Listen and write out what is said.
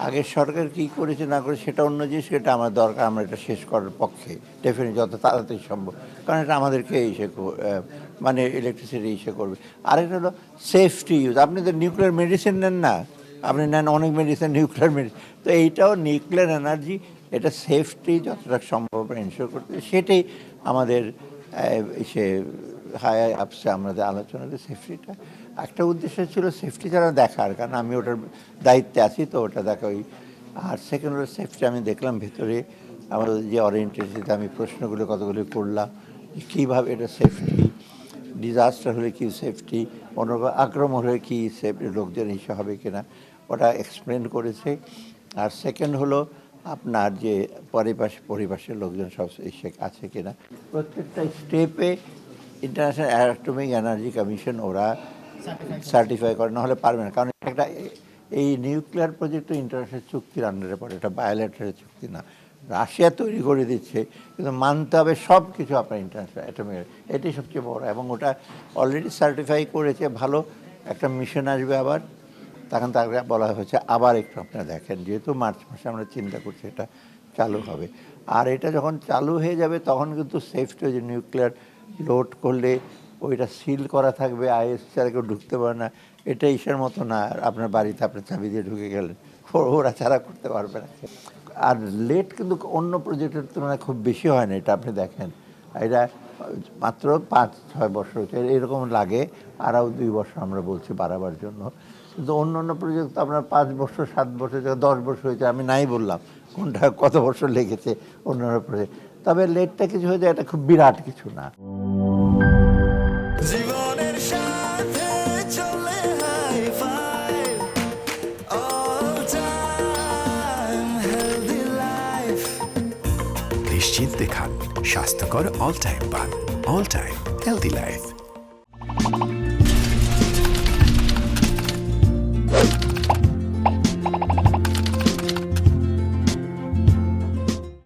আগের সরকার কী করেছে না করেছে সেটা অন্য জিনিস, সেটা আমার দরকার, আমরা এটা শেষ করার পক্ষে ডেফিনেটলি যত তাড়াতাড়ি সম্ভব, কারণ এটা আমাদেরকে মানে ইলেকট্রিসিটি করবে। আরেকটা হলো সেফটি ইউজ। আপনি তো নিউক্লিয়ার মেডিসিন নেন না, আপনি নেন অনেক মেডিসিন, নিউক্লিয়ার মেডিসিন, তো এইটাও নিউক্লিয়ার এনার্জি, এটা সেফটি যতটা সম্ভব এনশিওর করতে, সেটাই আমাদের সে হাই আপসে আমাদের আলোচনাতে সেফটিটা একটা উদ্দেশ্য ছিল, সেফটি যারা দেখার, কারণ আমি ওটার দায়িত্বে আছি, তো ওটা দেখা ওই। আর সেকেন্ড হলো সেফটি, আমি দেখলাম ভেতরে আমাদের যে ওরিয়েন্টেশনে আমি প্রশ্নগুলো কতগুলো করলাম, কীভাবে এটা সেফটি, ডিজাস্টার হলে কী সেফটি, অন্য আক্রমণ হলে কী সেফটি, লোকজন ইস্যু হবে কিনা, ওটা এক্সপ্লেন করেছে। আর সেকেন্ড হলো আপনার যে পরিপাশের লোকজন সব এসে আছে কিনা, প্রত্যেকটা স্টেপে ইন্টারন্যাশনাল অ্যাটমিক এনার্জি কমিশন ওরা সার্টিফাই করে, নাহলে পারবে না। কারণ একটা এই নিউক্লিয়ার প্রজেক্ট ইন্টারন্যাশনাল চুক্তির আন্ডারে পড়ে, এটা বায়োলেটারাল চুক্তি না। রাশিয়া তৈরি করে দিচ্ছে, কিন্তু মানতে হবে সব কিছু আপনার ইন্টারন্যাশনাল অ্যাটমিক, এটাই সবচেয়ে বড়। এবং ওটা অলরেডি সার্টিফাই করেছে, ভালো একটা মিশন আসবে আবার, তখন তাকে বলা হয়েছে আবার একটু আপনারা দেখেন, যেহেতু মার্চ মাসে আমরা চিন্তা করছি এটা চালু হবে। আর এটা যখন চালু হয়ে যাবে তখন কিন্তু সেফটি, যে নিউক্লিয়ার লোড করলে ওইটা সিল করা থাকবে, ছাড়া কেউ ঢুকতে পারে না। এটা ইসের মতো না আপনার বাড়িতে আপনার চাবি দিয়ে ঢুকে গেলেন, ওরা ছাড়া করতে পারবে না। আর লেট কিন্তু অন্য প্রজেক্টের তুলনায় খুব বেশি হয় না, এটা আপনি দেখেন। এটা মাত্র 5-6 বছর হচ্ছে, এরকম লাগে। আরও 2 বছর আমরা বলছি বাড়াবার জন্য, কিন্তু অন্য অন্য প্রজেক্ট তো আপনার 5 বছর 7 বছর 10 বছর হয়েছে, আমি নাই বললাম কোনটা কত বছর লেগেছে অন্য অন্য প্রজেক্ট। তবে লেটটা কিছু হয়ে যায়, এটা খুব বিরাট কিছু না। জীবনের সাথে চলে hi-fi, all time healthy life. নিশ্চিন্তে খান স্বাস্থ্যকর অল টাইম পান, অল টাইম হেলদি লাইফ।